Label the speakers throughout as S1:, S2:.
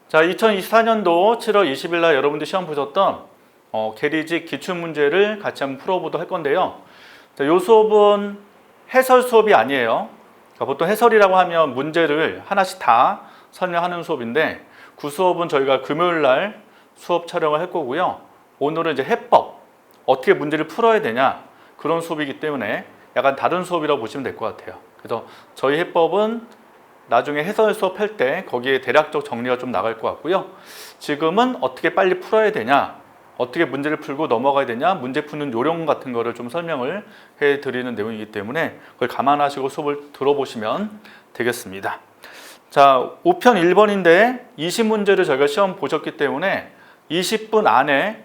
S1: 자, 2024년도 7월 20일 날 여러분들 시험 보셨던 계리직 기출문제를 같이 한번 풀어보도록 할 건데요. 자, 이 수업은 해설 수업이 아니에요. 그러니까 보통 해설이라고 하면 문제를 하나씩 다 설명하는 수업인데 그 수업은 저희가 금요일 날 수업 촬영을 할 거고요. 오늘은 이제 해법, 어떻게 문제를 풀어야 되냐 그런 수업이기 때문에 약간 다른 수업이라고 보시면 될 것 같아요. 그래서 저희 해법은 나중에 해설 수업할 때 거기에 대략적 정리가 좀 나갈 것 같고요. 지금은 어떻게 빨리 풀어야 되냐, 어떻게 문제를 풀고 넘어가야 되냐, 문제 푸는 요령 같은 거를 좀 설명을 해드리는 내용이기 때문에 그걸 감안하시고 수업을 들어보시면 되겠습니다. 자, 5편 1번인데 20문제를 저희가 시험 보셨기 때문에 20분 안에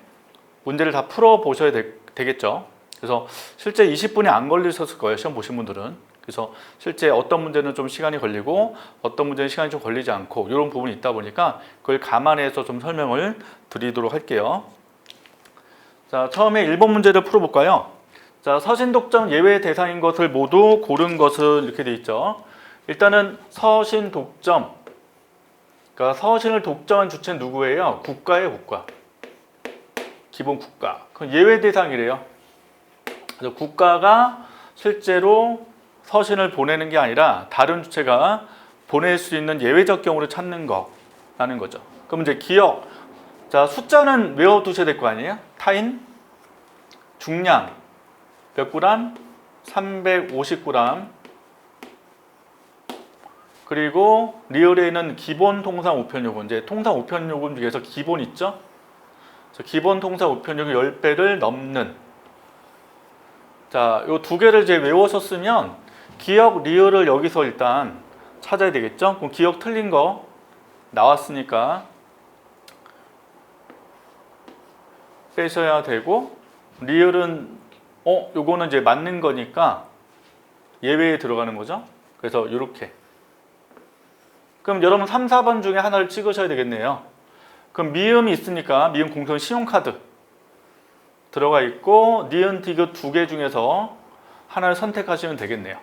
S1: 문제를 다 풀어보셔야 되겠죠. 그래서 실제 20분이 안 걸리셨을 거예요, 시험 보신 분들은. 그래서 실제 어떤 문제는 좀 시간이 걸리고 어떤 문제는 시간이 좀 걸리지 않고 이런 부분이 있다 보니까 그걸 감안해서 좀 설명을 드리도록 할게요. 자, 처음에 1번 문제를 풀어볼까요? 자, 서신 독점 예외 대상인 것을 모두 고른 것을 이렇게 돼 있죠. 일단은 서신 독점, 그러니까 서신을 독점한 주체는 누구예요? 국가예요, 국가. 기본 국가. 그건 예외 대상이래요. 그래서 국가가 실제로 서신을 보내는 게 아니라 다른 주체가 보낼 수 있는 예외적 경우를 찾는 거라는 거죠. 그럼 이제 기억. 자, 숫자는 외워두셔야 될 거 아니에요? 타인, 중량, 몇 그램? 350g. 그리고 리을에는 기본 통상 우편요금, 이제 통상 우편요금 중에서 기본 있죠? 기본 통상 우편요금 10배를 넘는. 자, 요 두 개를 이제 외우셨으면 기억, 리을을 여기서 일단 찾아야 되겠죠? 그럼 기억 틀린 거 나왔으니까 빼셔야 되고, 리을은 요거는 이제 맞는 거니까 예외에 들어가는 거죠. 그래서 이렇게. 그럼 여러분 3, 4번 중에 하나를 찍으셔야 되겠네요. 그럼 미음이 있으니까 미음 공통 신용카드 들어가 있고 니은, 디귿 두 개 중에서 하나를 선택하시면 되겠네요.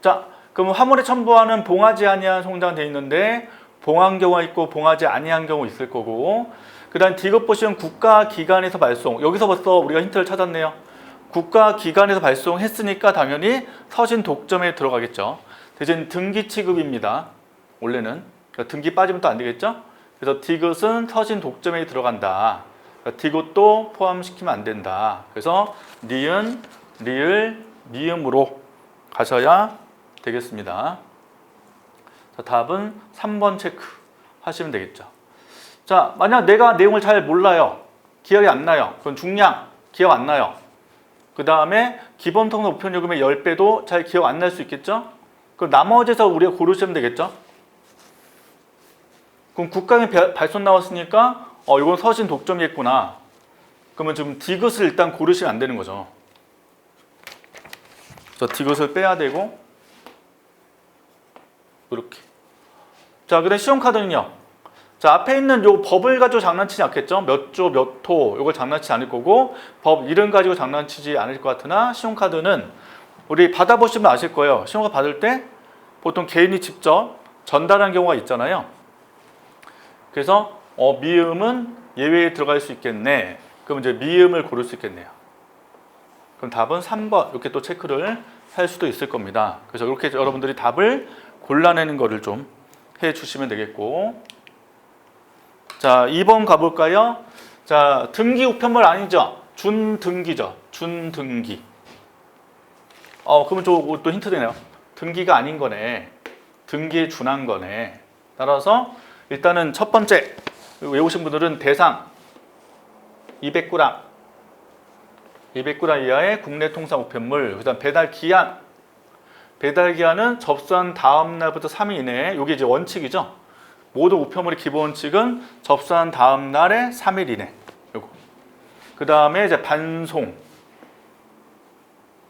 S1: 자, 그럼 화물에 첨부하는 봉하지 아니한 송장 돼 있는데 봉한 경우가 있고 봉하지 아니한 경우 있을 거고, 그 다음 디귿 보시면 국가기관에서 발송. 여기서 벌써 우리가 힌트를 찾았네요. 국가기관에서 발송했으니까 당연히 서신 독점에 들어가겠죠. 대신 등기 취급입니다. 원래는. 그러니까 등기 빠지면 또 안 되겠죠. 그래서 디귿은 서신 독점에 들어간다. 그러니까 디귿도 포함시키면 안 된다. 그래서 니은, 리을, 미음으로 가셔야 되겠습니다. 자, 답은 3번 체크 하시면 되겠죠. 자, 만약 내가 내용을 잘 몰라요. 기억이 안 나요. 그건 중량, 기억 안 나요. 그 다음에 기본 통상 우편요금의 10배도 잘 기억 안 날 수 있겠죠? 그럼 나머지에서 우리가 고르시면 되겠죠? 그럼 국가에 발송 나왔으니까 이건 서신 독점이겠구나. 그러면 지금 디귿을 일단 고르시면 안 되는 거죠. 그래서 디귿을 빼야 되고 이렇게. 자, 그다음 신용카드는요. 자, 앞에 있는 요 법을 가지고 장난치지 않겠죠? 몇 조, 몇 호 요걸 장난치지 않을 거고 법 이름 가지고 장난치지 않을 것 같으나 신용카드는 우리 받아보시면 아실 거예요. 신용카드 받을 때 보통 개인이 직접 전달하는 경우가 있잖아요. 그래서 미음은 예외에 들어갈 수 있겠네. 그럼 이제 미음을 고를 수 있겠네요. 그럼 답은 3번 이렇게 또 체크를 할 수도 있을 겁니다. 그래서 이렇게 여러분들이 답을 골라내는 거를 좀 해주시면 되겠고, 자, 2번 가볼까요? 자, 등기 우편물 아니죠? 준등기죠. 준등기. 그러면 또 힌트 되네요. 등기가 아닌 거네. 등기에 준한 거네. 따라서 일단은 첫 번째 외우신 분들은 대상 200g 200g 이하의 국내 통상 우편물. 그다음 배달 기한. 배달 기한은 접수한 다음 날부터 3일 이내에. 이게 이제 원칙이죠. 모든 우편물의 기본 원칙은 접수한 다음 날에 3일 이내. 요거. 그다음에 이제 반송.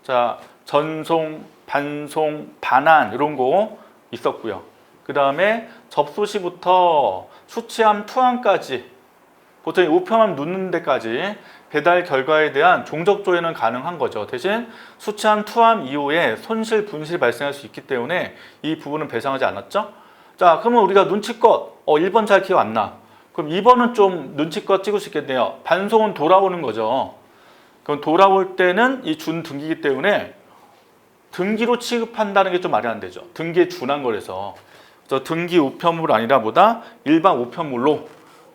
S1: 자, 전송, 반송, 반환 이런 거 있었고요. 그다음에 접수 시부터 수취함 투함까지 보통 우편함 눕는 데까지 배달 결과에 대한 종적 조회는 가능한 거죠. 대신 수취함 투함 이후에 손실, 분실이 발생할 수 있기 때문에 이 부분은 배상하지 않았죠. 자, 그러면 우리가 눈치껏 1번 잘 기억 안 나. 그럼 2번은 좀 눈치껏 찍을 수 있겠네요. 반송은 돌아오는 거죠. 그럼 돌아올 때는 이 준 등기이기 때문에 등기로 취급한다는 게 좀 말이 안 되죠. 등기에 준한 거라서. 그래서 등기 우편물 아니라 뭐다? 일반 우편물로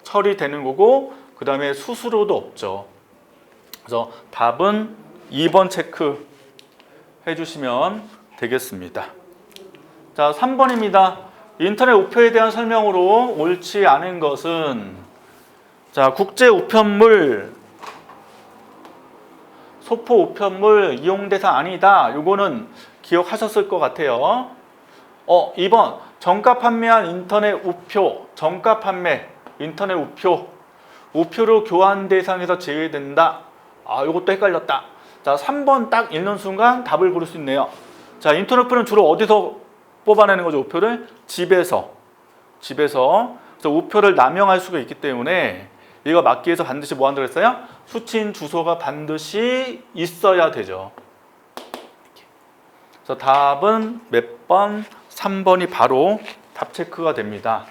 S1: 처리되는 거고, 그 다음에 수수료도 없죠. 그래서 답은 2번 체크 해주시면 되겠습니다. 자, 3번입니다. 인터넷 우표에 대한 설명으로 옳지 않은 것은, 자, 국제 우편물, 소포 우편물 이용 대상 아니다. 요거는 기억하셨을 것 같아요. 2번 정가 판매한 인터넷 우표, 정가 판매, 인터넷 우표로 교환 대상에서 제외된다. 요것도 헷갈렸다. 자, 3번 딱 읽는 순간 답을 고를 수 있네요. 자, 인터넷 우표는 주로 어디서 뽑아내는 거죠? 우표를 집에서. 그래서 우표를 남용할 수가 있기 때문에 이거 막기 위해서 반드시 뭐 한다고 했어요? 수취인 주소가 반드시 있어야 되죠. 그래서 답은 몇 번? 3번이 바로 답 체크가 됩니다.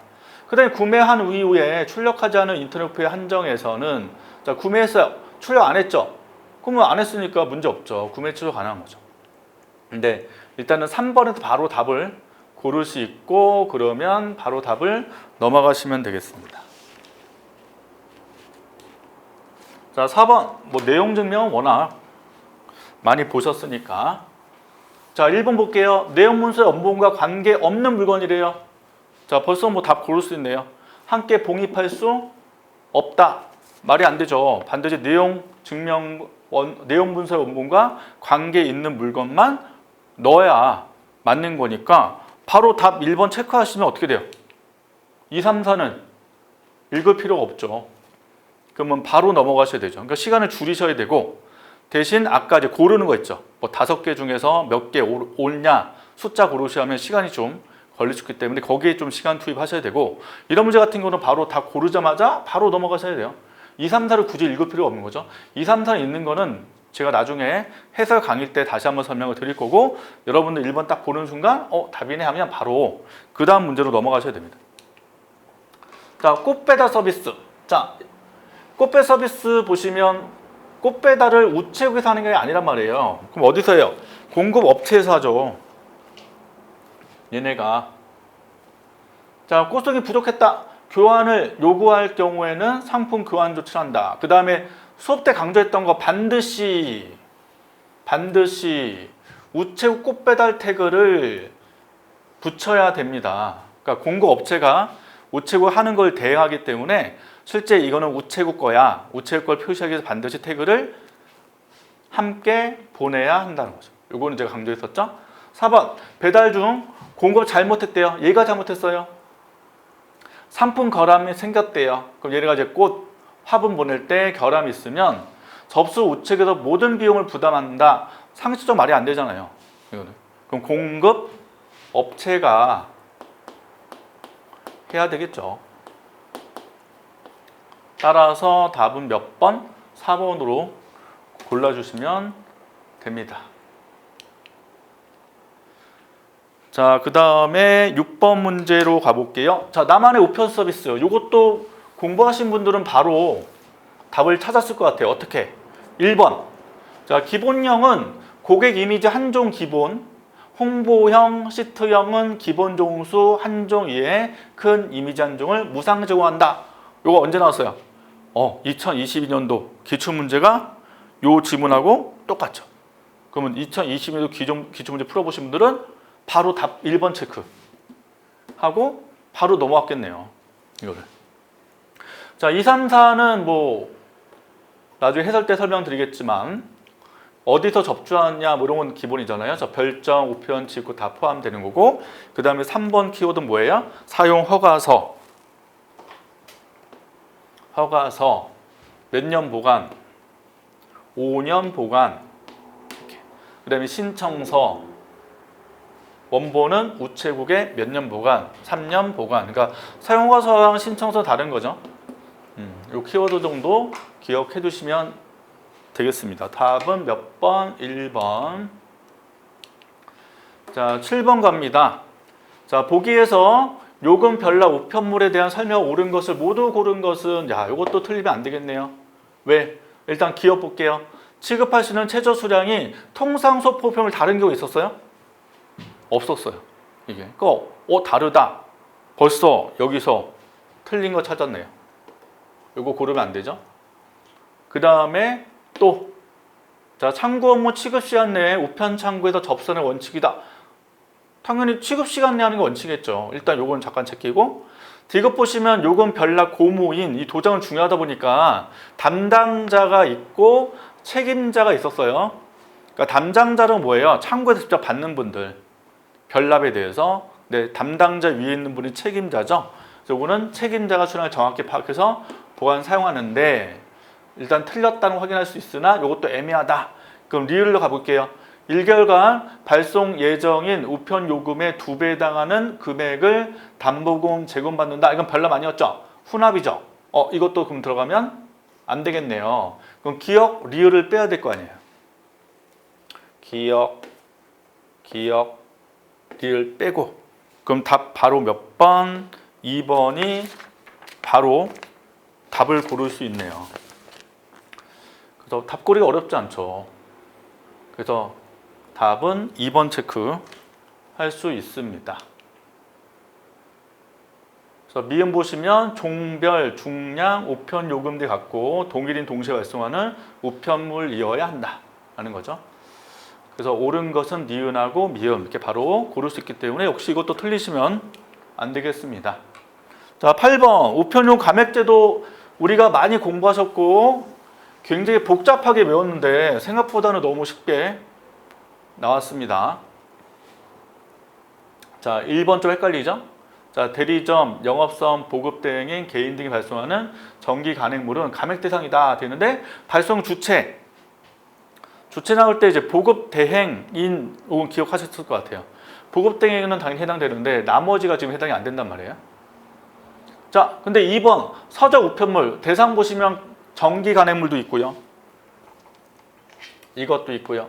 S1: 그 다음에 구매한 이후에 출력하지 않은 인터넷 우표의 한정에서는, 자, 구매했어요. 출력 안 했죠? 그러면 안 했으니까 문제 없죠. 구매 취소 가능한 거죠. 근데 일단은 3번에서 바로 답을 고를 수 있고, 그러면 바로 답을 넘어가시면 되겠습니다. 자, 4번 뭐 내용 증명은 워낙 많이 보셨으니까. 자, 1번 볼게요. 내용 문서의 원본과 관계없는 물건이래요. 자, 벌써 뭐 답 고를 수 있네요. 함께 봉입할 수 없다. 말이 안 되죠. 반드시 내용 문서의 원본과 관계 있는 물건만 넣어야 맞는 거니까 바로 답 1번 체크하시면 어떻게 돼요? 2, 3, 4는 읽을 필요가 없죠. 그러면 바로 넘어가셔야 되죠. 그러니까 시간을 줄이셔야 되고, 대신 아까 이제 고르는 거 있죠. 뭐 5개 중에서 몇 개 옳냐 숫자 고르시면 시간이 좀 걸릴 수 있기 때문에 거기에 좀 시간 투입하셔야 되고, 이런 문제 같은 경우는 바로 다 고르자마자 바로 넘어가셔야 돼요. 2, 3, 4를 굳이 읽을 필요가 없는 거죠. 2, 3, 4를 읽는 거는 제가 나중에 해설 강의 때 다시 한번 설명을 드릴 거고, 여러분들 1번 딱 보는 순간 답이네 하면 바로 그 다음 문제로 넘어가셔야 됩니다. 자, 꽃배달 서비스. 자, 꽃배달 서비스 보시면 꽃배달을 우체국에서 하는 게 아니란 말이에요. 그럼 어디서 해요? 공급 업체에서 하죠. 얘네가. 자, 꽃송이 부족했다. 교환을 요구할 경우에는 상품 교환 조치를 한다. 그 다음에 수업 때 강조했던 거 반드시 우체국 꽃배달 태그를 붙여야 됩니다. 그러니까 공급 업체가 우체국 하는 걸 대행하기 때문에 실제 이거는 우체국 거야. 우체국 걸 표시하기 위해서 반드시 태그를 함께 보내야 한다는 거죠. 요거는 제가 강조했었죠. 4번 배달 중 공급 잘못했대요. 얘가 잘못했어요. 상품 결함이 생겼대요. 그럼 얘네가 이제 꽃 화분 보낼 때 결함이 있으면 접수 우체국에서 모든 비용을 부담한다. 상식적 말이 안 되잖아요. 이거는. 그럼 공급 업체가 해야 되겠죠. 따라서 답은 몇 번? 4번으로 골라주시면 됩니다. 자, 그 다음에 6번 문제로 가볼게요. 자, 나만의 우편 서비스. 이것도 공부하신 분들은 바로 답을 찾았을 것 같아요. 어떻게? 1번. 자, 기본형은 고객 이미지 한 종 기본, 홍보형, 시트형은 기본 종수 한 종 이외에 큰 이미지 한 종을 무상 제공한다. 이거 언제 나왔어요? 2022년도 기출문제가 요 지문하고 똑같죠. 그러면 2022년도 기출문제 풀어보신 분들은 바로 답 1번 체크하고 바로 넘어왔겠네요. 이거를. 자, 2, 3, 4는 뭐 나중에 해설 때 설명드리겠지만 어디서 접수하냐 뭐 이런 건 기본이잖아요. 자, 별정, 우편, 직구 다 포함되는 거고, 그 다음에 3번 키워드는 뭐예요? 사용 허가서. 몇 년 보관? 5년 보관. 그 다음에 신청서. 원본은 우체국에 몇 년 보관? 3년 보관. 그러니까 사용허가서랑 신청서 다른 거죠. 이 키워드 정도 기억해 두시면 되겠습니다. 답은 몇 번? 1번. 자, 7번 갑니다. 자, 보기에서 요금 별납 우편물에 대한 설명 옳은 것을 모두 고른 것은 야, 이것도 틀리면 안 되겠네요. 왜? 일단 기억 볼게요. 취급하시는 최저 수량이 통상 소포품을 다른 경우 있었어요? 없었어요. 이게. 다르다. 벌써 여기서 틀린 거 찾았네요. 이거 고르면 안 되죠? 그 다음에 또, 자, 창구 업무 취급 시간 내에 우편 창구에서 접선의 원칙이다. 당연히 취급 시간 내에 하는 게 원칙이겠죠. 일단 요건 잠깐 제끼고, 디귿 보시면 요금 별납 고무인 이 도장은 중요하다 보니까 담당자가 있고 책임자가 있었어요. 그러니까 담당자는 뭐예요? 창구에서 직접 받는 분들. 별납에 대해서 담당자 위에 있는 분이 책임자죠. 그래서 이거는 책임자가 수량을 정확히 파악해서 보관 사용하는데 일단 틀렸다는 걸 확인할 수 있으나 이것도 애매하다. 그럼 리을로 가볼게요. 1개월간 발송 예정인 우편 요금의 2배 해당하는 금액을 담보금 제공받는다. 이건 별납 아니었죠? 훈합이죠. 이것도 그럼 들어가면 안 되겠네요. 그럼 기억, 리을을 빼야 될 거 아니에요. 기억, 리을 빼고. 그럼 답 바로 몇 번? 2번이 바로 답을 고를 수 있네요. 그래서 답 고르기 어렵지 않죠. 그래서 답은 2번 체크 할 수 있습니다. 그래서 미음 보시면 종별, 중량, 우편 요금들 갖고 동일인 동시에 발송하는 우편물이어야 한다라는 거죠. 그래서 옳은 것은 니은하고 미음 이렇게 바로 고를 수 있기 때문에 역시 이것도 틀리시면 안 되겠습니다. 자, 8번 우편용 감액제도 우리가 많이 공부하셨고 굉장히 복잡하게 외웠는데 생각보다는 너무 쉽게 나왔습니다. 자, 1번 좀 헷갈리죠? 자, 대리점, 영업사원, 보급대행인 개인 등이 발송하는 정기 간행물은 감액 대상이다 되는데 발송 주체 나올 때 이제 보급대행인 이건 기억하셨을 것 같아요. 보급대행은 당연히 해당되는데 나머지가 지금 해당이 안 된단 말이에요. 자, 근데 2번 서적 우편물 대상 보시면 정기 간행물도 있고요. 이것도 있고요.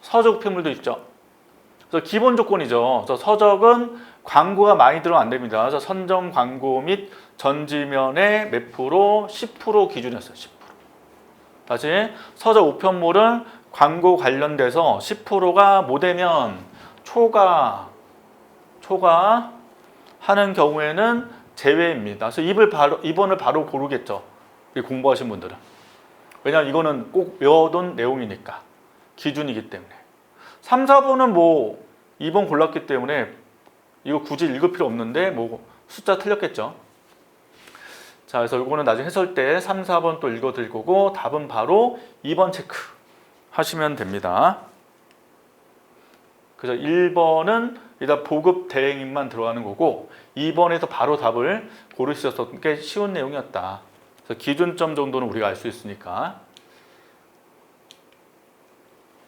S1: 서적 우편물도 있죠. 그래서 기본 조건이죠. 그래서 서적은 광고가 많이 들어가면 안 됩니다. 그래서 선정 광고 및 전지면의 몇 프로? 10% 기준이었어요. 10%. 다시 서적 우편물은 광고 관련돼서 10%가 못 되면 초과 하는 경우에는 제외입니다. 그래서 2번을 바로 고르겠죠. 공부하신 분들은. 왜냐하면 이거는 꼭 외워둔 내용이니까. 기준이기 때문에. 3, 4번은 뭐 2번 골랐기 때문에 이거 굳이 읽을 필요 없는데 뭐 숫자 틀렸겠죠. 자, 그래서 이거는 나중에 해설 때 3, 4번 또 읽어 드릴 거고 답은 바로 2번 체크 하시면 됩니다. 그래서 1번은 일단 보급 대행인만 들어가는 거고 2번에서 바로 답을 고르셔서 꽤 쉬운 내용이었다. 그래서 기준점 정도는 우리가 알 수 있으니까.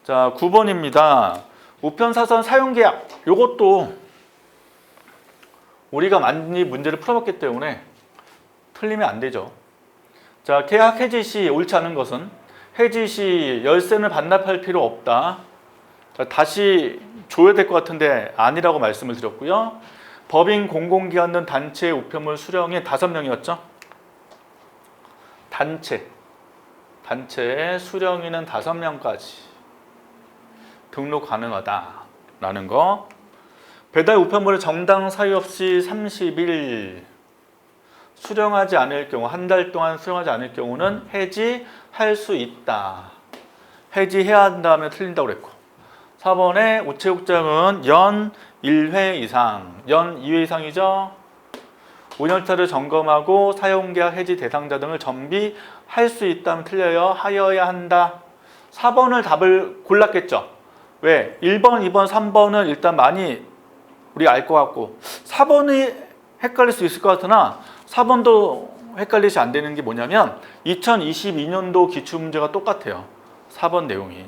S1: 자, 9번입니다. 우편사선 사용계약. 이것도 우리가 많이 문제를 풀어봤기 때문에 틀리면 안 되죠. 자, 계약 해지 시 옳지 않은 것은 해지 시 열쇠는 반납할 필요 없다. 자, 다시 줘야 될 것 같은데 아니라고 말씀을 드렸고요. 법인 공공기관 등 단체 우편물 수령이 5명이었죠. 단체 수령인은 5명까지 등록 가능하다라는 거. 배달 우편물을 정당 사유 없이 30일 수령하지 않을 경우, 한 달 동안 수령하지 않을 경우는 해지할 수 있다. 해지해야 한다면 틀린다고 그랬고. 4번에 우체국장은 연 1회 이상, 연 2회 이상이죠. 운영처를 점검하고 사용계약 해지 대상자 등을 정비할 수 있다면 틀려요. 하여야 한다. 4번을 답을 골랐겠죠. 왜? 1번, 2번, 3번은 일단 많이 우리가 알 것 같고 4번이 헷갈릴 수 있을 것 같으나 4번도 헷갈리시 안 되는 게 뭐냐면 2022년도 기출문제가 똑같아요. 4번 내용이.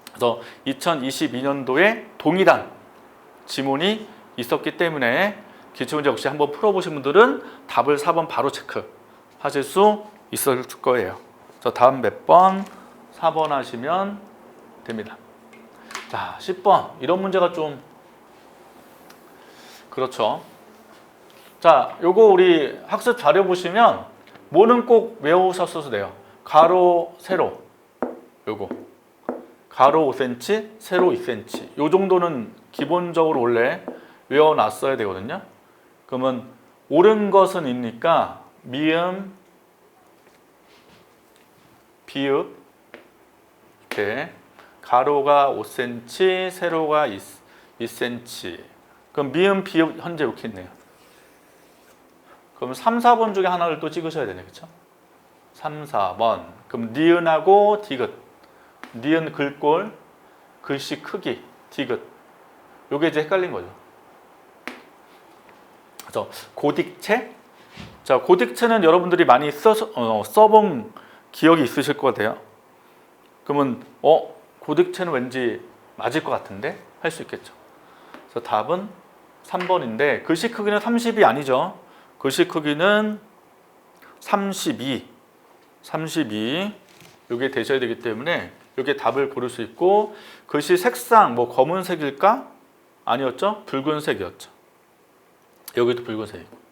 S1: 그래서 2022년도에 동일한 지문이 있었기 때문에 기출문제 역시 한번 풀어보신 분들은 답을 4번 바로 체크하실 수 있을 거예요. 그래서 다음 몇 번 4번 하시면 됩니다. 자, 10번 이런 문제가 좀 그렇죠. 자, 요거 우리 학습 자료 보시면 뭐는 꼭 외우셨어도 돼요. 가로, 세로. 요거. 가로 5cm, 세로 2cm. 요 정도는 기본적으로 원래 외워놨어야 되거든요. 그러면 옳은 것은 있니까 미음, 비읍 이렇게 가로가 5cm, 세로가 2cm. 그럼 미음, 비읍 현재 이렇게 있네요. 그럼 3, 4번 중에 하나를 또 찍으셔야 되네, 그렇죠? 3, 4번. 그럼 니은하고 디귿. 니은 글꼴, 글씨 크기, 디귿. 요게 이제 헷갈린 거죠. 그래서 고딕체. 자, 고딕체는 여러분들이 많이 써본 기억이 있으실 것 같아요. 그러면 고딕체는 왠지 맞을 것 같은데 할 수 있겠죠. 그래서 답은 3번인데 글씨 크기는 30이 아니죠. 글씨 크기는 32. 이게 되셔야 되기 때문에 이게 답을 고를 수 있고 글씨 색상 뭐 검은색일까? 아니었죠? 붉은색이었죠. 여기도 붉은색이고.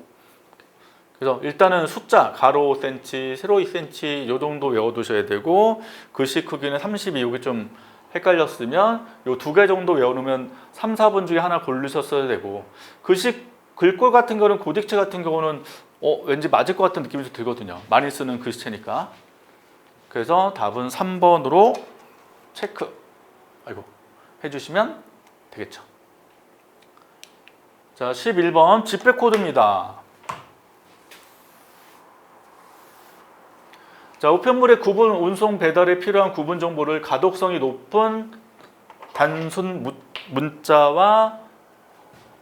S1: 그래서 일단은 숫자 가로 5cm, 세로 2cm 요 정도 외워두셔야 되고 글씨 크기는 32. 여기 좀 헷갈렸으면 요 2개 정도 외워놓으면 3, 4번 중에 하나 고르셨어야 되고 글꼴 같은 거는 고딕체 같은 경우는 왠지 맞을 것 같은 느낌이 좀 들거든요. 많이 쓰는 글씨체니까. 그래서 답은 3번으로 체크 해주시면 되겠죠. 자, 11번 집배 코드입니다. 자, 우편물의 구분, 운송, 배달에 필요한 구분 정보를 가독성이 높은 단순 문자와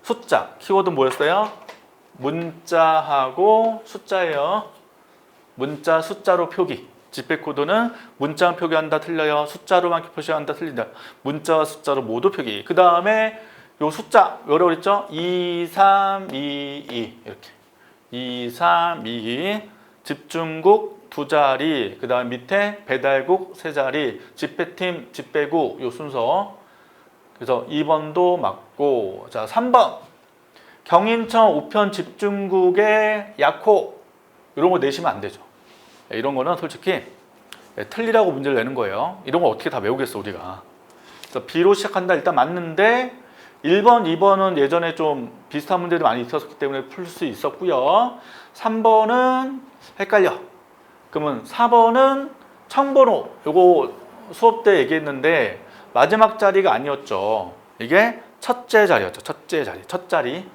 S1: 숫자, 키워드 뭐였어요? 문자하고 숫자예요. 문자, 숫자로 표기. 집배 코드는 문자만 표기한다 틀려요. 숫자로만 표시한다 틀린다. 문자와 숫자로 모두 표기. 그 다음에 요 숫자 뭐라고 그랬죠? 2, 3, 2, 2 이렇게 2, 3, 2 집중국 2자리 그 다음 밑에 배달국 3자리 집배팀, 집배국 요 순서. 그래서 2번도 맞고. 자, 3번 경인청 우편 집중국의 약호 이런 거 내시면 안 되죠. 이런 거는 솔직히 틀리라고 문제를 내는 거예요. 이런 거 어떻게 다 외우겠어 우리가. 그래서 B로 시작한다 일단 맞는데 1번, 2번은 예전에 좀 비슷한 문제들이 많이 있었기 때문에 풀 수 있었고요. 3번은 헷갈려. 그러면 4번은 청번호 요거 수업 때 얘기했는데 마지막 자리가 아니었죠. 이게 첫째 자리였죠. 첫째 자리, 첫 자리.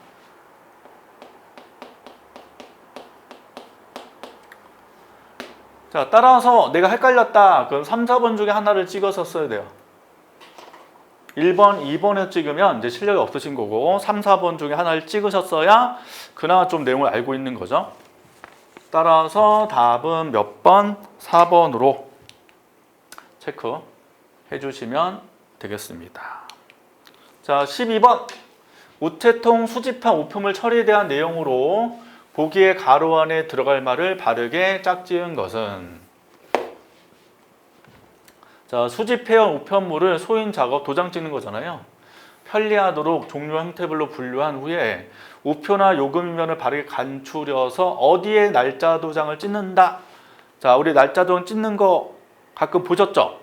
S1: 자, 따라서 내가 헷갈렸다. 그럼 3, 4번 중에 하나를 찍어서 써야 돼요. 1번, 2번을 찍으면 이제 실력이 없으신 거고 3, 4번 중에 하나를 찍으셨어야 그나마 좀 내용을 알고 있는 거죠. 따라서 답은 몇 번? 4번으로 체크해 주시면 되겠습니다. 자, 12번 우체통 수집한 우편물 처리에 대한 내용으로 보기에 가로 안에 들어갈 말을 바르게 짝지은 것은. 자, 수집해온 우편물을 소인 작업 도장 찍는 거잖아요. 편리하도록 종류 형태별로 분류한 후에 우표나 요금면을 바르게 간추려서 어디에 날짜 도장을 찍는다. 자, 우리 날짜 도장 찍는 거 가끔 보셨죠?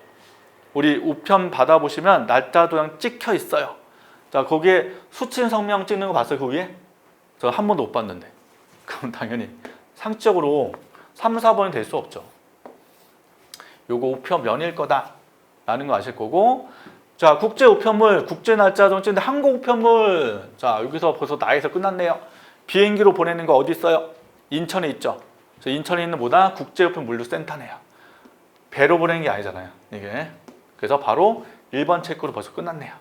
S1: 우리 우편 받아보시면 날짜 도장 찍혀 있어요. 자, 거기에 수친 성명 찍는 거 봤어요? 그 위에? 저 한 번도 못 봤는데. 그럼 당연히 상식적으로 3, 4번이 될 수 없죠. 요거 우편면일 거다 라는 거 아실 거고. 자, 국제 우편물, 국제 날짜 도장 찍는데 항공 우편물. 자, 여기서 벌써 나에서 끝났네요. 비행기로 보내는 거 어디 있어요? 인천에 있죠. 그래서 인천에 있는 뭐다? 국제 우편 물류 센터네요. 배로 보내는 게 아니잖아요, 이게. 그래서 바로 1번 체크로 벌써 끝났네요.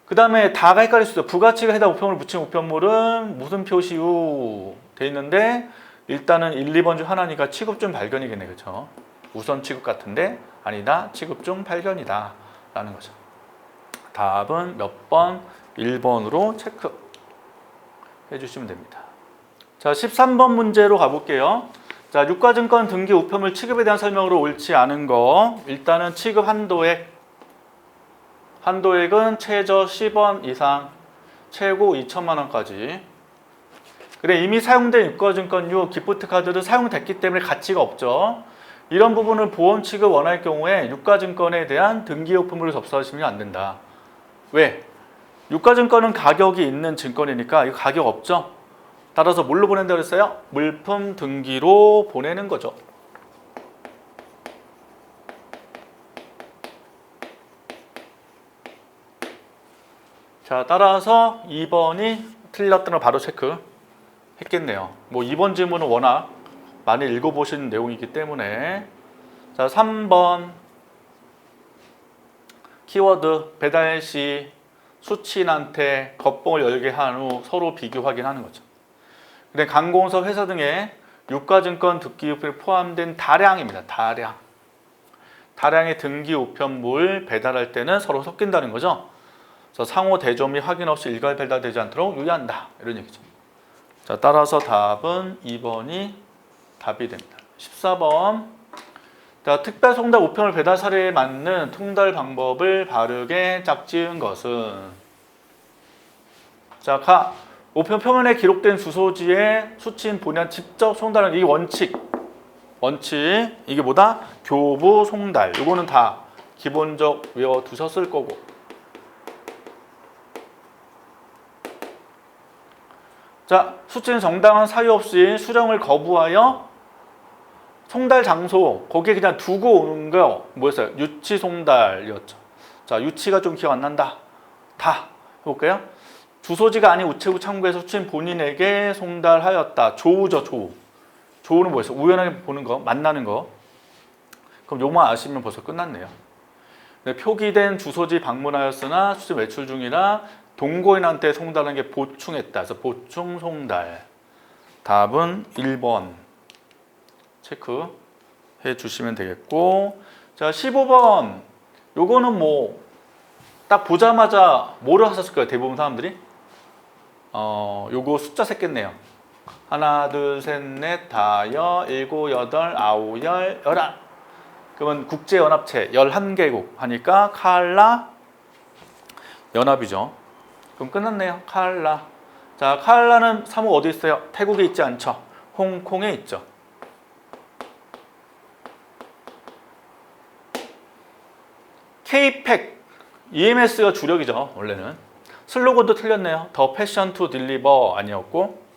S1: 그 다음에 다가 헷갈릴 수 있어요. 부가치가 해당 우편물을 붙인 우편물은 무슨 표시 후 돼 있는데 일단은 1, 2번 중 하나니까 취급 중 발견이겠네, 그렇죠? 우선 취급 같은데 아니다, 취급 중 발견이다 라는 거죠. 답은 몇 번? 1번으로 체크 해주시면 됩니다. 자, 13번 문제로 가볼게요. 자, 유가증권 등기 우편물 취급에 대한 설명으로 옳지 않은 거. 일단은 취급 한도액. 한도액은 최저 10원 이상. 최고 2천만 원까지. 그래, 이미 사용된 유가증권류 기프트 카드도 사용됐기 때문에 가치가 없죠. 이런 부분을 보험 취급 원할 경우에 유가증권에 대한 등기요품으로 접수하시면 안 된다. 왜? 유가증권은 가격이 있는 증권이니까 이거 가격 없죠. 따라서 뭘로 보낸다고 그랬어요? 물품 등기로 보내는 거죠. 자, 따라서 2번이 틀렸던 걸 바로 체크했겠네요. 뭐 2번 질문은 워낙 많이 읽어보신 내용이기 때문에. 자, 3번 키워드 배달 시 수취인한테 겉봉을 열게 한 후 서로 비교 확인하는 거죠. 근데 관공서 회사 등의 유가증권 등기우편에 포함된 다량입니다. 다량의 등기 우편물 배달할 때는 서로 섞인다는 거죠. 그래서 상호 대조 및 확인 없이 일괄 배달되지 않도록 유의한다. 이런 얘기죠. 자, 따라서 답은 2번이 답이 됩니다. 14번. 자, 특별 송달 우편물 배달 사례에 맞는 통달 방법을 바르게 짝지은 것은. 자, 우편 표면에 기록된 주소지에 수취인 본연 직접 송달하는 이 원칙. 이게 뭐다? 교부 송달. 이거는 다 기본적 외워두셨을 거고. 자, 수취인 정당한 사유 없이 수령을 거부하여 송달 장소 거기에 그냥 두고 오는 거 뭐였어요? 유치 송달이었죠. 자, 유치가 좀 기억 안 난다. 다 해볼까요? 주소지가 아닌 우체국 창구에서 수취인 본인에게 송달하였다. 조우죠, 조우. 조우는 뭐였어요? 우연하게 보는 거, 만나는 거. 그럼 요만 아시면 벌써 끝났네요. 표기된 주소지 방문하였으나 수취인 외출 중이라 동거인한테 송달한 게 보충했다. 그래서 보충 송달. 답은 1번. 체크해 주시면 되겠고. 자, 15번. 요거는 뭐 딱 보자마자 뭐를 하셨을 거예요? 대부분 사람들이. 요거 숫자 셌겠네요. 하나, 둘, 셋, 넷, 다여, 일곱, 여덟, 아홉, 열, 열한. 그러면 국제연합체 11개국 하니까 칼라 연합이죠. 그럼 끝났네요. 칼라. 자, 칼라는 사무 어디 있어요? 태국에 있지 않죠? 홍콩에 있죠. K팩, EMS가 주력이죠. 원래는. 슬로건도 틀렸네요. 더 패션 투 딜리버 아니었고,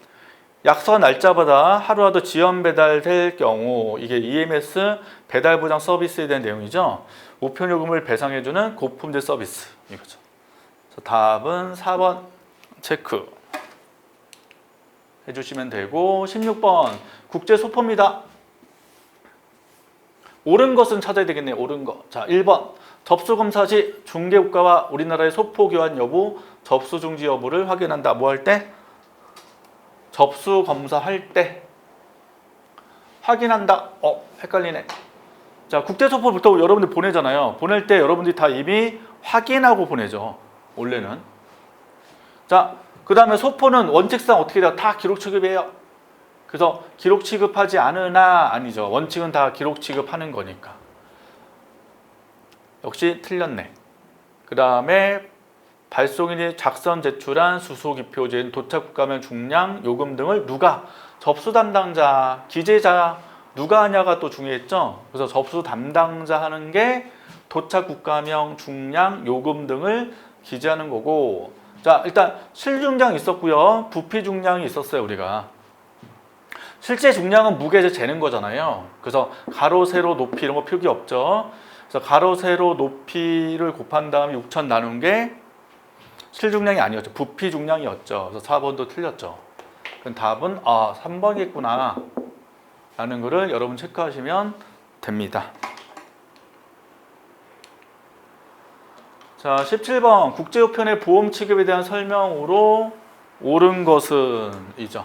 S1: 약속 날짜보다 하루라도 지연 배달될 경우, 이게 EMS 배달 보장 서비스에 대한 내용이죠. 우편 요금을 배상해주는 고품질 서비스 이거죠. 그래서 답은 4번 체크 해주시면 되고. 16번 국제 소포입니다. 옳은 것은 찾아야 되겠네요. 옳은 것. 자, 1번 접수 검사 시 중개국가와 우리나라의 소포 교환 여부, 접수 중지 여부를 확인한다. 뭐 할 때? 접수 검사할 때 확인한다. 헷갈리네. 자, 국제 소포부터 여러분들 보내잖아요. 보낼 때 여러분들이 다 이미 확인하고 보내죠. 원래는. 자, 그 다음에 소포는 원칙상 어떻게 돼요? 다 기록 취급이에요. 그래서 기록 취급하지 않으나 아니죠. 원칙은 다 기록 취급하는 거니까. 역시 틀렸네. 그 다음에 발송인이 작성 제출한 수소기표제인 도착국가명 중량, 요금 등을 누가? 접수 담당자, 기재자 누가 하냐가 또 중요했죠. 그래서 접수 담당자 하는 게 도착국가명, 중량, 요금 등을 기재하는 거고. 자, 일단 실중량이 있었고요. 부피 중량이 있었어요. 우리가. 실제 중량은 무게에서 재는 거잖아요. 그래서 가로, 세로, 높이 이런 거 표기 없죠. 그래서 가로, 세로, 높이를 곱한 다음에 6천 나눈 게 실중량이 아니었죠. 부피 중량이었죠. 그래서 4번도 틀렸죠. 그럼 답은 3번이겠구나 라는 거를 여러분 체크하시면 됩니다. 자, 17번 국제우편의 보험 취급에 대한 설명으로 옳은 것은 이죠.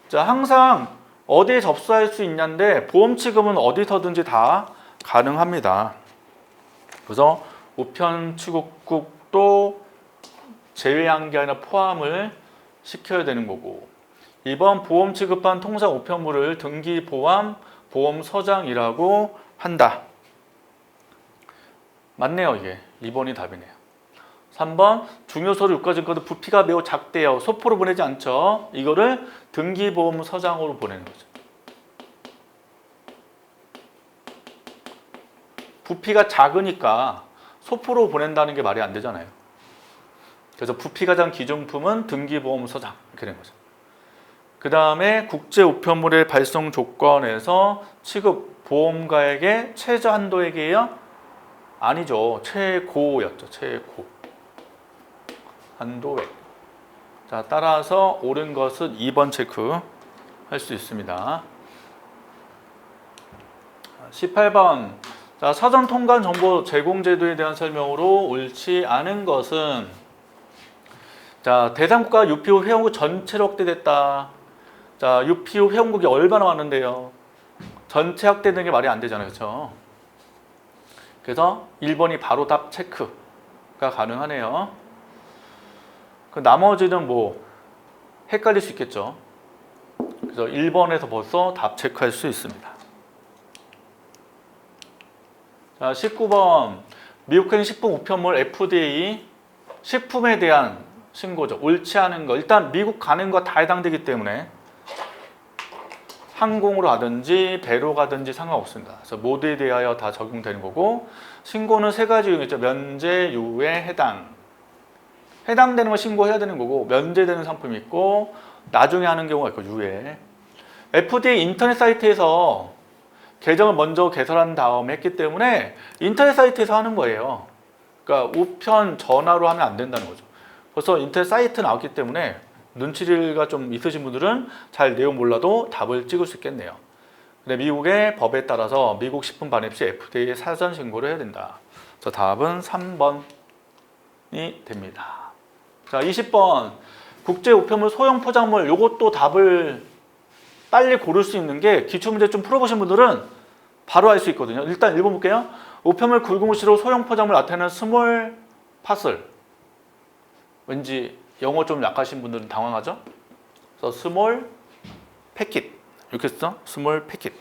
S1: 자, 항상 어디에 접수할 수 있냐인데 보험 취급은 어디서든지 다 가능합니다. 그래서 우편 취급국도 제외한 게 아니라 포함을 시켜야 되는 거고. 2번 보험 취급한 통상 우편물을 등기 보험 보험서장이라고 한다. 맞네요. 이게 2번이 답이네요. 3번 중요서류 유가증권은 부피가 매우 작대요. 소포로 보내지 않죠. 이거를 등기보험서장으로 보내는 거죠. 부피가 작으니까 소포로 보낸다는 게 말이 안 되잖아요. 그래서 부피가 작은 기준품은 등기보험서장 이렇게 된 거죠. 그 다음에 국제우편물의 발송 조건에서 취급 보험가액의 최저 한도액이에요? 아니죠. 최고였죠. 최고. 한도액. 자, 따라서 옳은 것은 2번 체크할 수 있습니다. 18번. 자, 사전 통관 정보 제공 제도에 대한 설명으로 옳지 않은 것은 자, 대상 국가 UPO 회원국 전체로 확대됐다. 자, UPO 회원국이 얼마나 많은데요. 전체 확대되는 게 말이 안 되잖아요. 그렇죠? 그래서 1번이 바로 답 체크가 가능하네요. 그 나머지는 뭐 헷갈릴 수 있겠죠. 그래서 1번에서 벌써 답 체크할 수 있습니다. 자, 19번 미국행 식품 우편물 FDA 식품에 대한 신고죠. 옳지 않은 거. 일단 미국 가는 거 다 해당되기 때문에 항공으로 가든지 배로 가든지 상관없습니다. 그래서 모두에 대하여 다 적용되는 거고 신고는 세 가지 유형이 있죠. 면제, 유예, 해당. 해당되는 거 신고해야 되는 거고 면제되는 상품이 있고 나중에 하는 경우가 있고 유예. FDA 인터넷 사이트에서 계정을 먼저 개설한 다음에 했기 때문에 인터넷 사이트에서 하는 거예요. 그러니까 우편 전화로 하면 안 된다는 거죠. 벌써 인터넷 사이트 나왔기 때문에 눈치가 좀 있으신 분들은 잘 내용 몰라도 답을 찍을 수 있겠네요. 근데 미국의 법에 따라서 미국 식품 반입 시 FDA에 사전 신고를 해야 된다. 그래서 답은 3번이 됩니다. 자, 20번 국제 우편물 소형 포장물 요것도 답을 빨리 고를 수 있는 게 기출문제 좀 풀어보신 분들은 바로 알 수 있거든요. 일단 1번 볼게요. 우편물 굵은글씨로 소형 포장물 나타내는 스몰 파슬. 왠지 영어 좀 약하신 분들은 당황하죠? 그래서 스몰 패킷 이렇게 써? 스몰 패킷.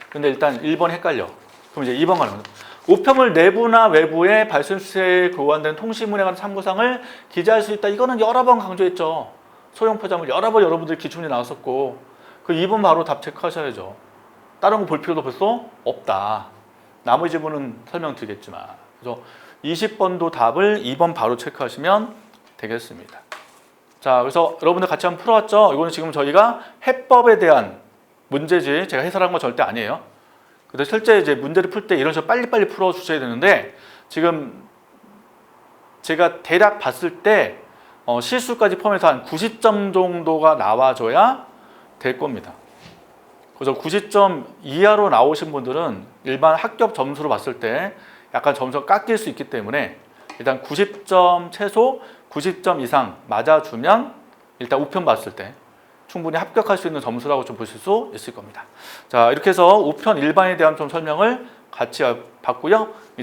S1: 근데 일단 1번 헷갈려. 그럼 이제 2번 가는 거죠. 우편물 내부나 외부에 발송 수세에 교환된 통신문에 관한 참고사항을 기재할 수 있다. 이거는 여러 번 강조했죠. 소형 포장물 여러 번 여러분들 기출문제 나왔었고 그 2번 바로 답 체크하셔야죠. 다른 거 볼 필요도 벌써 없다. 나머지 부분은 설명드리겠지만 그래서 20번도 답을 2번 바로 체크하시면 되겠습니다. 자, 그래서 여러분들 같이 한번 풀어왔죠? 이거는 지금 저희가 해법에 대한 문제지 제가 해설한 건 절대 아니에요. 근데 실제 이제 문제를 풀 때 이런 식으로 빨리빨리 풀어주셔야 되는데 지금 제가 대략 봤을 때 실수까지 포함해서 한 90점 정도가 나와줘야 될 겁니다. 그래서 90점 이하로 나오신 분들은 일반 합격 점수로 봤을 때 약간 점수가 깎일 수 있기 때문에 일단 90점 최소 90점 이상 맞아주면 일단 우편 봤을 때 충분히 합격할 수 있는 점수라고 좀 보실 수 있을 겁니다. 자, 이렇게 해서 우편 일반에 대한 좀 설명을 같이 봤고요.